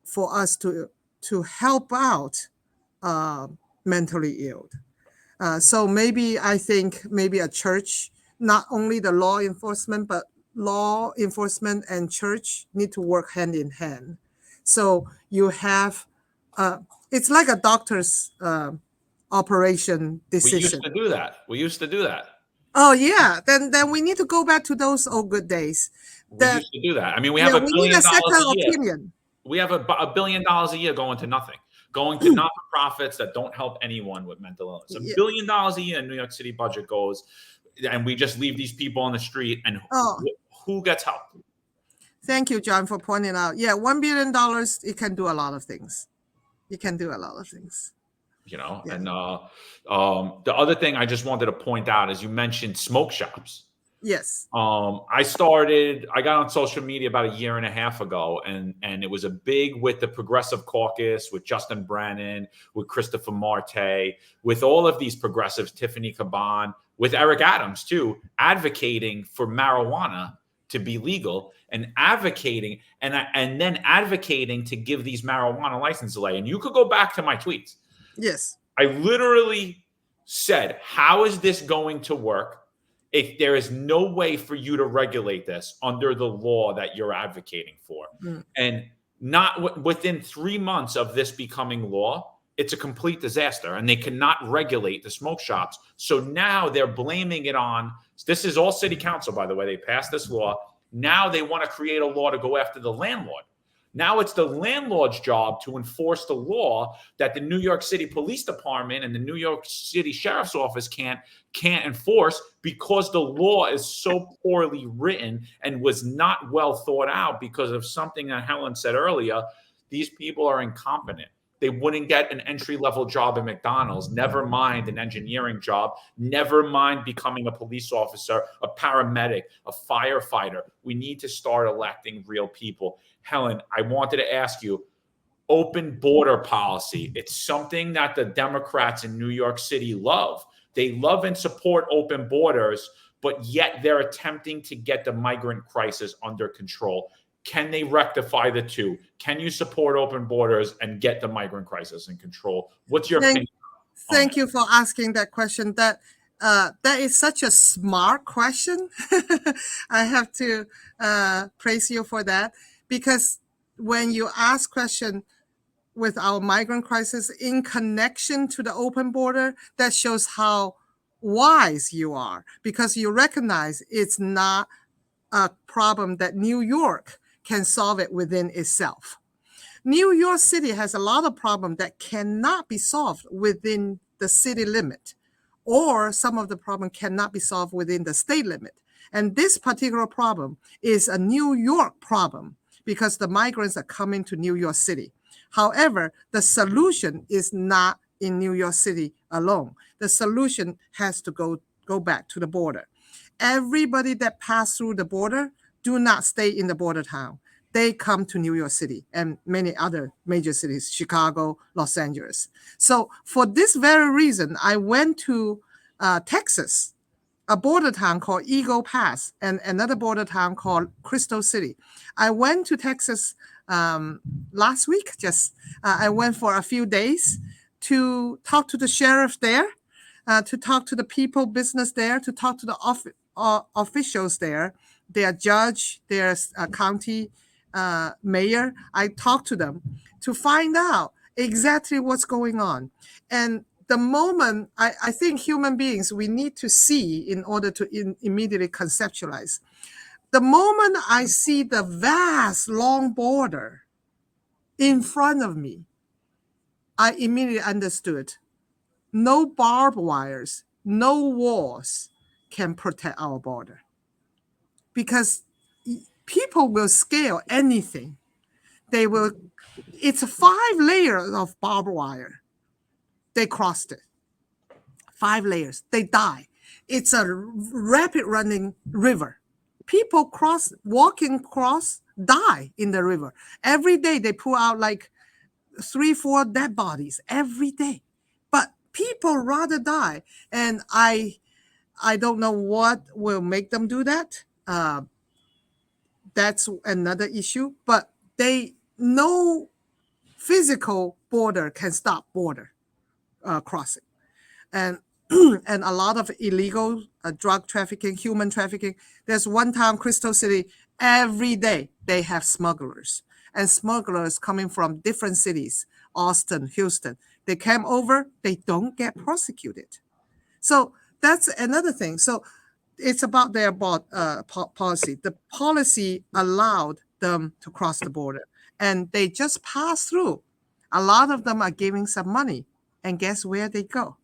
for us to help out mentally ill. So I think maybe a church, not only the law enforcement, but law enforcement and church need to work hand in hand. So you have, it's like a doctor's operation decision. We used to do that. Oh yeah, then we need to go back to those old good days. We used to do that. I mean, we have $1 billion a year. Opinion. We have $1 billion a year going to nothing, going to not-for-profits that don't help anyone with mental illness. $1 billion a year in New York City budget goes, and we just leave these people on the street, and who gets help? Thank you, John, for pointing out. Yeah, $1 billion, it can do a lot of things. It can do a lot of things. You know, yeah. And the other thing I just wanted to point out is you mentioned smoke shops. Yes. I got on social media about 1.5 years ago, and it was a big with the Progressive Caucus, with Justin Brennan, with Christopher Marte, with all of these progressives, Tiffany Caban, with Eric Adams too, advocating for marijuana to be legal and advocating and then advocating to give these marijuana licenses away. And you could go back to my tweets. Yes. I literally said, how is this going to work if there is no way for you to regulate this under the law that you're advocating for? And not within 3 months of this becoming law, it's a complete disaster, and they cannot regulate the smoke shops. So now they're blaming it on, this is all city council, by the way, they passed this law. Now they want to create a law to go after the landlord. Now it's the landlord's job to enforce the law that the New York City Police Department and the New York City Sheriff's Office can't enforce, because the law is so poorly written and was not well thought out because of something that Helen said earlier. These people are incompetent. They wouldn't get an entry-level job at McDonald's, never mind an engineering job, never mind becoming a police officer, a paramedic, a firefighter. We need to start electing real people. Helen, I wanted to ask you, open border policy. It's something that the Democrats in New York City love. They love and support open borders, but yet they're attempting to get the migrant crisis under control. Can they rectify the two? Can you support open borders and get the migrant crisis in control? What's your opinion? Thank you for asking that question. That is such a smart question. I have to praise you for that, because when you ask question with our migrant crisis in connection to the open border, that shows how wise you are, because you recognize it's not a problem that New York can solve it within itself. New York City has a lot of problems that cannot be solved within the city limit, or some of the problem cannot be solved within the state limit. And this particular problem is a New York problem because the migrants are coming to New York City. However, the solution is not in New York City alone. The solution has to go back to the border. Everybody that passed through the border do not stay in the border town. They come to New York City and many other major cities, Chicago, Los Angeles. So for this very reason, I went to Texas, a border town called Eagle Pass, and another border town called Crystal City. I went to Texas last week. I went for a few days to talk to the sheriff there, to talk to the people business there, to talk to the officials there, their judge, their county mayor. I talked to them to find out exactly what's going on. And the moment, I think human beings, we need to see in order to immediately conceptualize. The moment I see the vast long border in front of me, I immediately understood no barbed wires, no walls can protect our border, because people will scale anything. They will. It's 5 layers of barbed wire. They crossed it. 5 layers. They die. It's a rapid running river. People walking across, die in the river. Every day they pull out like 3-4 dead bodies every day. But people rather die. And I don't know what will make them do that. That's another issue. But no physical border can stop border crossing. And and a lot of illegal drug trafficking, human trafficking. There's one town, Crystal City, every day they have smugglers. And smugglers coming from different cities, Austin, Houston. They came over, they don't get prosecuted. So that's another thing. So it's about their policy. The policy allowed them to cross the border, and they just pass through. A lot of them are giving some money. And guess where they go?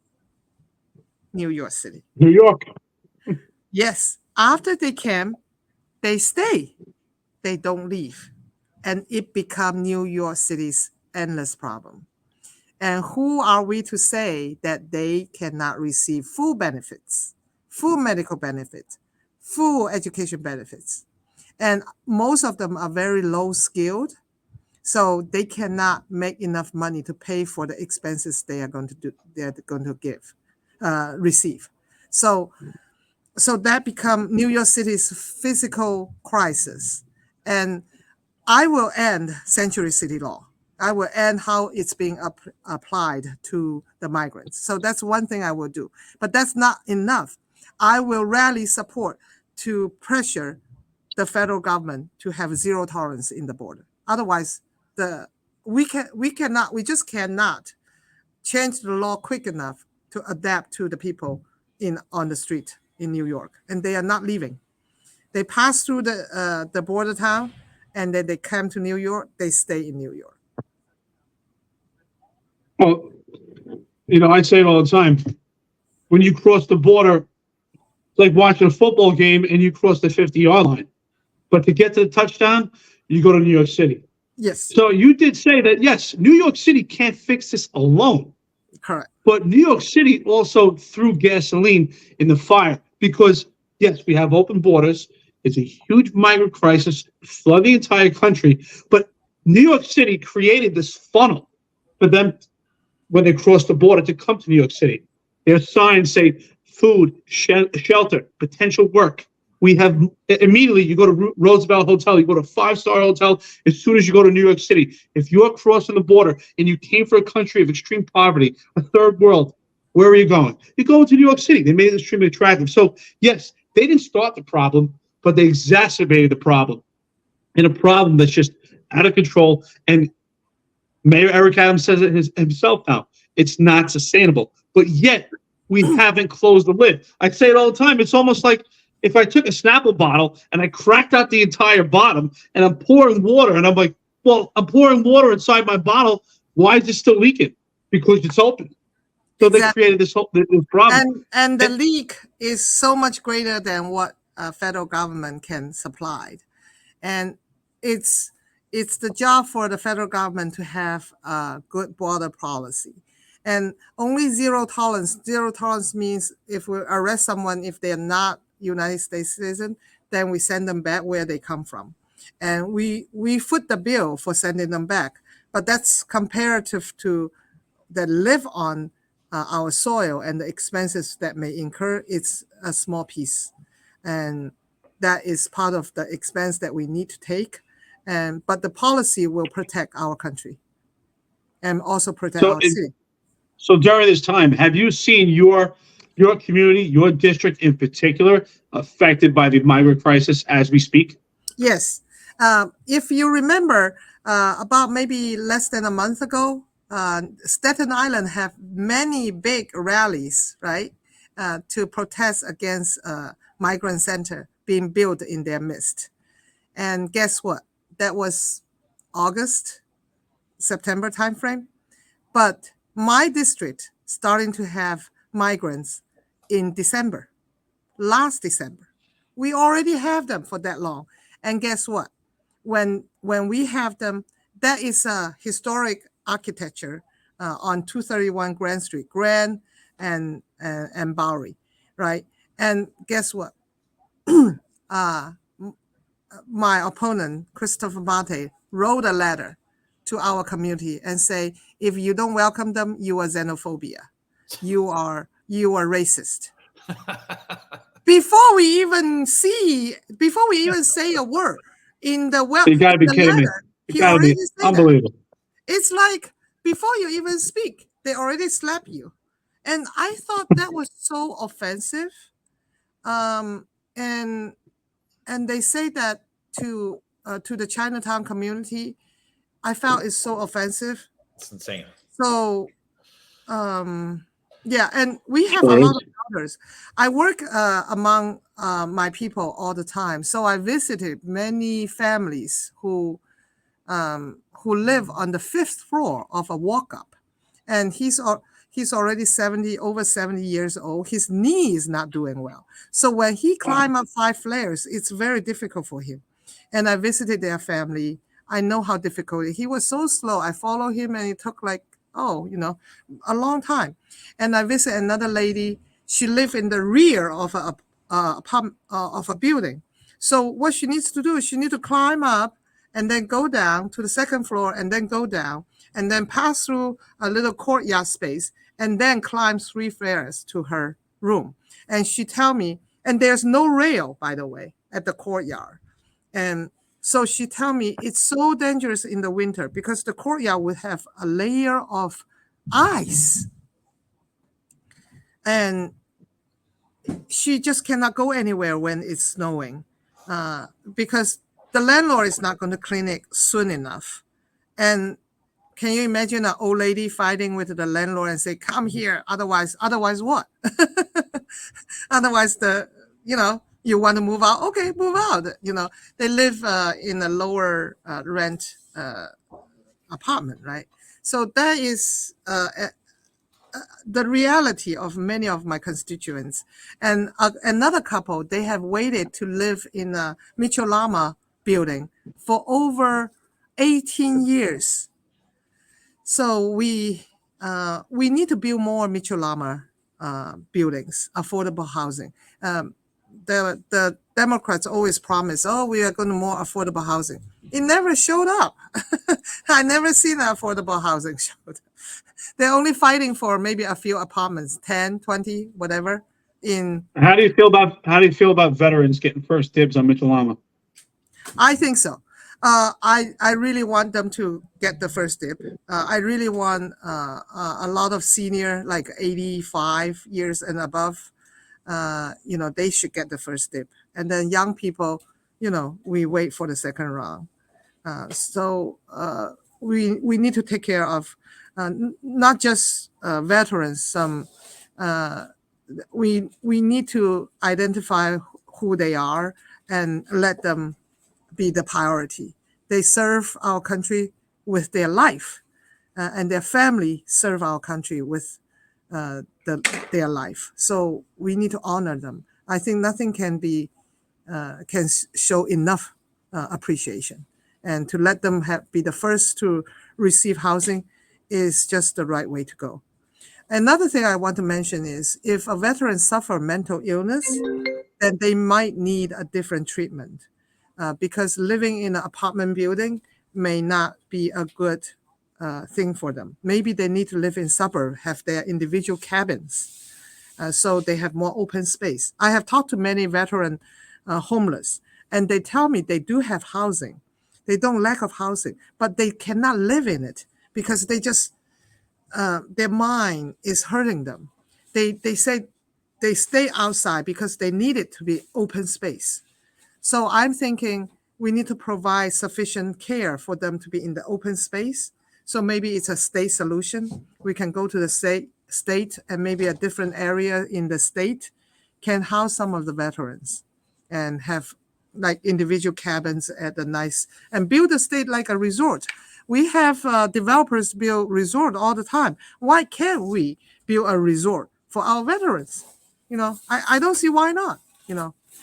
New York City. New York. Yes. After they came, they stay. They don't leave. And it becomes New York City's endless problem. And who are we to say that they cannot receive full benefits, full medical benefits, full education benefits? And most of them are very low skilled. So they cannot make enough money to pay for the expenses they are going to receive. So that become New York City's physical crisis. And I will end Century City law. I will end how it's being applied to the migrants. So that's one thing I will do. But that's not enough. I will rally support to pressure the federal government to have zero tolerance in the border. Otherwise, we just cannot change the law quick enough to adapt to the people on the street in New York, and they are not leaving. They pass through the border town, and then they come to New York. They stay in New York. Well, I say it all the time. When you cross the border, it's like watching a football game and you cross the 50-yard line. But to get to the touchdown, you go to New York City. Yes. So you did say that, yes, New York City can't fix this alone. Correct. But New York City also threw gasoline in the fire because, yes, we have open borders. It's a huge migrant crisis, flood the entire country. But New York City created this funnel for them when they cross the border to come to New York City. Their signs say food, shelter, potential work. We have immediately, you go to Roosevelt Hotel, you go to a 5-star hotel as soon as you go to New York City. If you're crossing the border and you came from a country of extreme poverty, a third world, where are you going? You're going to New York City. They made it extremely attractive. So, yes, they didn't start the problem, but they exacerbated the problem. And a problem that's just out of control. And Mayor Eric Adams says it himself now. It's not sustainable. But yet, we haven't closed the lid. I say it all the time. It's almost like if I took a Snapple bottle and I cracked out the entire bottom and I'm pouring water and I'm like, well, I'm pouring water inside my bottle. Why is it still leaking? Because it's open. So Exactly. They created this problem. And the leak is so much greater than what federal government can supply. And it's the job for the federal government to have a good border policy. And only zero tolerance. Zero tolerance means if we arrest someone, if they're not United States citizen, then we send them back where they come from. And we foot the bill for sending them back. But that's comparative to that live on our soil and the expenses that may incur. It's a small piece. And that is part of the expense that we need to take. But the policy will protect our country and also protect our city. So during this time, have you seen your community, your district in particular, affected by the migrant crisis as we speak? Yes. If you remember, about maybe less than a month ago, Staten Island have many big rallies, right, to protest against migrant center being built in their midst. And guess what? That was August, September timeframe. But my district starting to have migrants in December, last December. We already have them for that long. And guess what? When we have them, that is a historic architecture on 231 Grand Street, Grand and Bowery, right? And guess what? My opponent, Christopher Mate, wrote a letter to our community and say, if you don't welcome them, you are xenophobia. You are racist. Before we even say a word in the You got to be kidding me. You got to be unbelievable. It's like before you even speak, they already slap you. And I thought that was so offensive. And they say that to the Chinatown community. I felt it's so offensive. It's insane. So, yeah, and we have a lot of others. I work among my people all the time. So I visited many families who live on the 5th floor of a walk-up. And he's already over 70 years old. His knee is not doing well. So when he climbed up 5 flares, it's very difficult for him. And I visited their family. I know how difficult it is. He was so slow. I followed him and it took like, a long time. And I visited another lady. She lived in the rear of a building. So what she needs to do is she needs to climb up and then go down to the 2nd floor and then go down and then pass through a little courtyard space and then climb 3 flares to her room. And she tell me, and there's no rail, by the way, at the courtyard. And so she tell me it's so dangerous in the winter because the courtyard will have a layer of ice. And she just cannot go anywhere when it's snowing because the landlord is not going to clean it soon enough. And can you imagine an old lady fighting with the landlord and say, come here, otherwise what? Otherwise you want to move out? Okay, move out. They live in a lower rent apartment, right? So that is the reality of many of my constituents. And another couple, they have waited to live in a Michelama building for over 18 years. So we need to build more Michelama buildings, affordable housing. The Democrats always promise, we are going to more affordable housing. It never showed up. I never seen affordable housing showed up. They're only fighting for maybe a few apartments, 10, 20, whatever. How do you feel about veterans getting first dibs on Michelama? I think so. I really want them to get the first dip. I really want a lot of senior, like 85 years and above, they should get the first dip. And then young people, we wait for the second round. So we need to take care of not just veterans. We need to identify who they are and let them be the priority. They serve our country with their life, and their family serve our country with their life. So we need to honor them. I think nothing can show enough appreciation, and to let them be the first to receive housing is just the right way to go. Another thing I want to mention is if a veteran suffers mental illness, then they might need a different treatment. Because living in an apartment building may not be a good thing for them. Maybe they need to live in suburbs, have their individual cabins, so they have more open space. I have talked to many veteran homeless, and they tell me they do have housing. They don't lack of housing, but they cannot live in it because they just, their mind is hurting them. They say they stay outside because they need it to be open space. So I'm thinking we need to provide sufficient care for them to be in the open space. So maybe it's a state solution. We can go to the state and maybe a different area in the state can house some of the veterans and have like individual cabins at the nice and build the state like a resort. We have developers build resort all the time. Why can't we build a resort for our veterans. I don't see why not.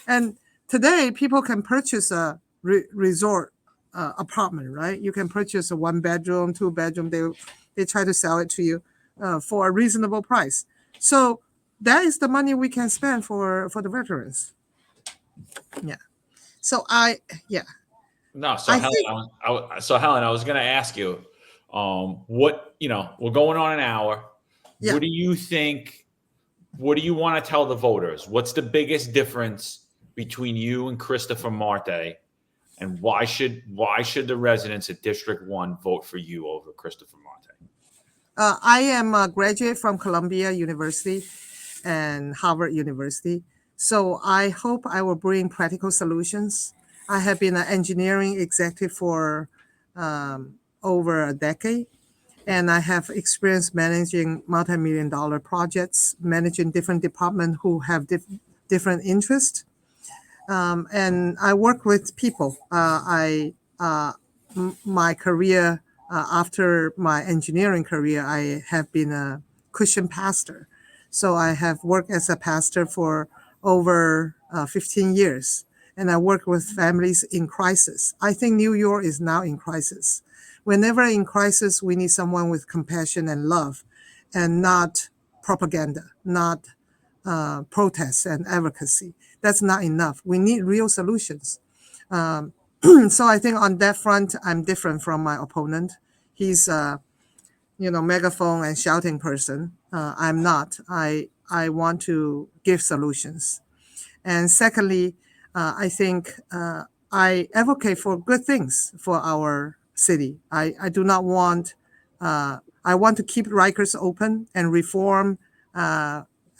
And today people can purchase a resort apartment, right? You can purchase a 1-bedroom, 2-bedroom. They try to sell it to you for a reasonable price. So that is the money we can spend for the veterans. Yeah. So No, so I Helen, think- Helen, I was going to ask you, what we're going on an hour. Yeah. What do you think? What do you want to tell the voters? What's the biggest difference between you and Christopher Marte, and why should the residents of District 1 vote for you over Christopher Marte? I am a graduate from Columbia University and Harvard University. So I hope I will bring practical solutions. I have been an engineering executive for over a decade, and I have experience managing multi-million-dollar projects, managing different departments who have different interests. And I work with people. My career, after my engineering career, I have been a Christian pastor. So I have worked as a pastor for over 15 years, and I work with families in crisis. I think New York is now in crisis. Whenever in crisis, we need someone with compassion and love, and not propaganda, not protests and advocacy. That's not enough. We need real solutions. So I think on that front, I'm different from my opponent. He's megaphone and shouting person. I'm not. I want to give solutions. And secondly, I think I advocate for good things for our city. I do not want. I want to keep Rikers open and reform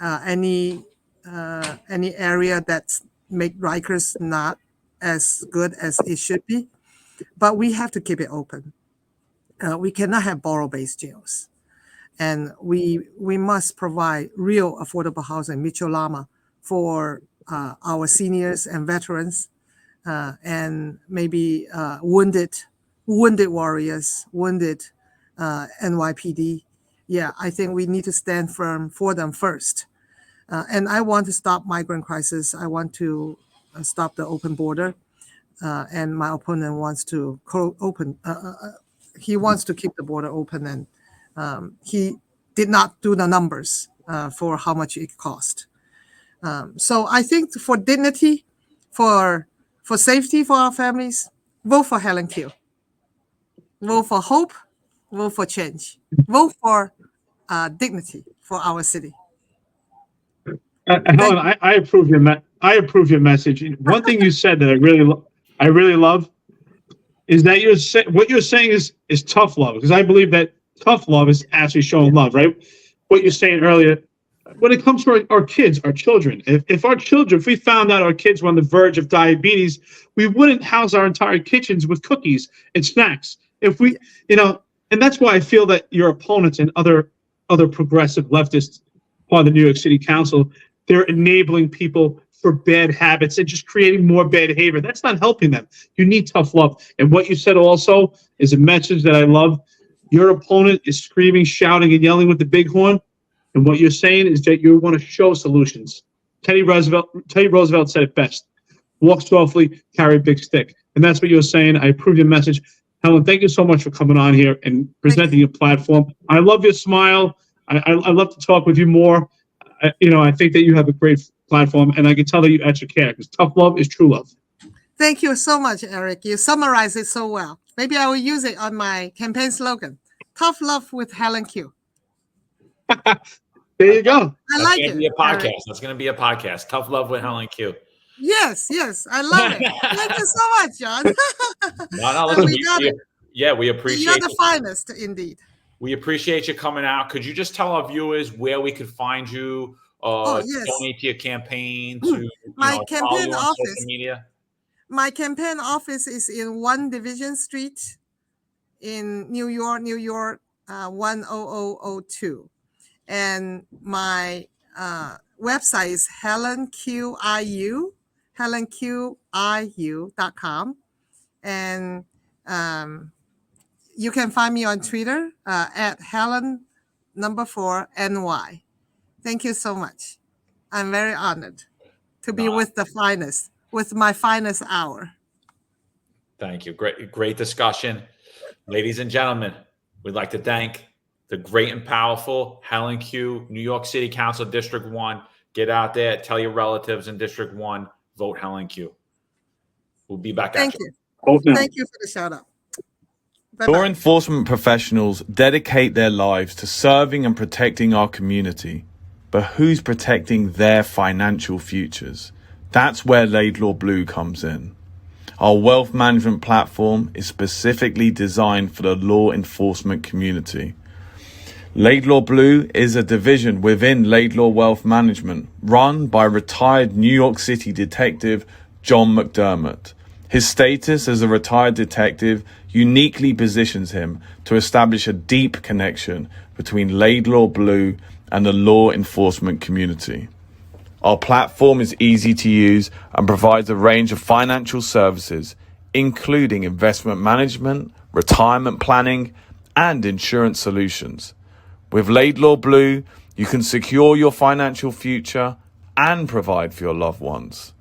any area that's make Rikers not as good as it should be. But we have to keep it open. We cannot have borrow-based jails. And we must provide real affordable housing, Mitchell Lama, for our seniors and veterans, and maybe wounded warriors, wounded NYPD. Yeah, I think we need to stand firm for them first. And I want to stop migrant crisis. I want to stop the open border. And my opponent wants to he wants to keep the border open, and he did not do the numbers for how much it cost. So I think for dignity, for safety for our families, vote for Helen Q. Vote for hope, vote for change, vote for dignity for our city. Helen, I approve your message. One thing you said that I really love is that what you're saying is tough love, because I believe that tough love is actually showing love, right? What you're saying earlier, when it comes to our kids, our children, if we found out our kids were on the verge of diabetes, we wouldn't house our entire kitchens with cookies and snacks. If we, and that's why I feel that your opponents and other progressive leftists on the New York City Council, they're enabling people for bad habits and just creating more bad behavior. That's not helping them. You need tough love. And what you said also is a message that I love. Your opponent is screaming, shouting, and yelling with the bighorn. And what you're saying is that you want to show solutions. Teddy Roosevelt said it best. Walk softly, carry a big stick. And that's what you're saying. I approve your message. Helen, thank you so much for coming on here and presenting your platform. I love your smile. I love to talk with you more. I think that you have a great platform, and I can tell that you actually care, because tough love is true love. Thank you so much, Eric. You summarized it so well. Maybe I will use it on my campaign slogan: "Tough love with Helen Q." There you go. I like it. That's going to be a podcast. Eric. That's going to be a podcast. Tough love with Helen Q. Yes, I love it. Thank you so much, John. No, listen, we appreciate You're the finest, indeed. We appreciate you coming out. Could you just tell our viewers where we could find you, yes. donate to your campaign, to my campaign campaign you on office. social media? My campaign office is in 1 Division Street in New York, 10002. And my website is helenqiu.com. And you can find me on Twitter at Helen number 4, NY. Thank you so much. I'm very honored to be with the finest, with my finest hour. Thank you. Great discussion. Ladies and gentlemen, we'd like to thank the great and powerful Helen Q, New York City Council, District 1. Get out there, tell your relatives in District 1, vote Helen Q. We'll be back Thank at you. Both now. Thank you for the shout out. Law enforcement professionals dedicate their lives to serving and protecting our community. But who's protecting their financial futures? That's where Laidlaw Blue comes in. Our wealth management platform is specifically designed for the law enforcement community. Laidlaw Blue is a division within Laidlaw Wealth Management, run by retired New York City detective John McDermott. His status as a retired detective uniquely positions him to establish a deep connection between Laidlaw Blue and the law enforcement community. Our platform is easy to use and provides a range of financial services, including investment management, retirement planning, and insurance solutions. With Laidlaw Blue, you can secure your financial future and provide for your loved ones.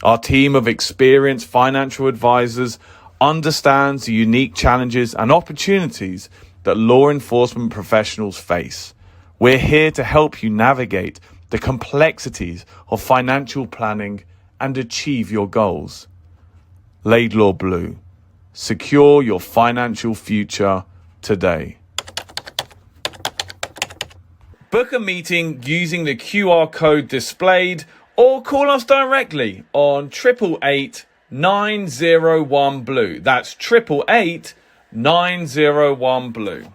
Our team of experienced financial advisors understands the unique challenges and opportunities that law enforcement professionals face. We're here to help you navigate the complexities of financial planning and achieve your goals. Laidlaw Blue. Secure your financial future today. Book a meeting using the QR code displayed or call us directly on 888-901 Blue. That's 888-901 Blue.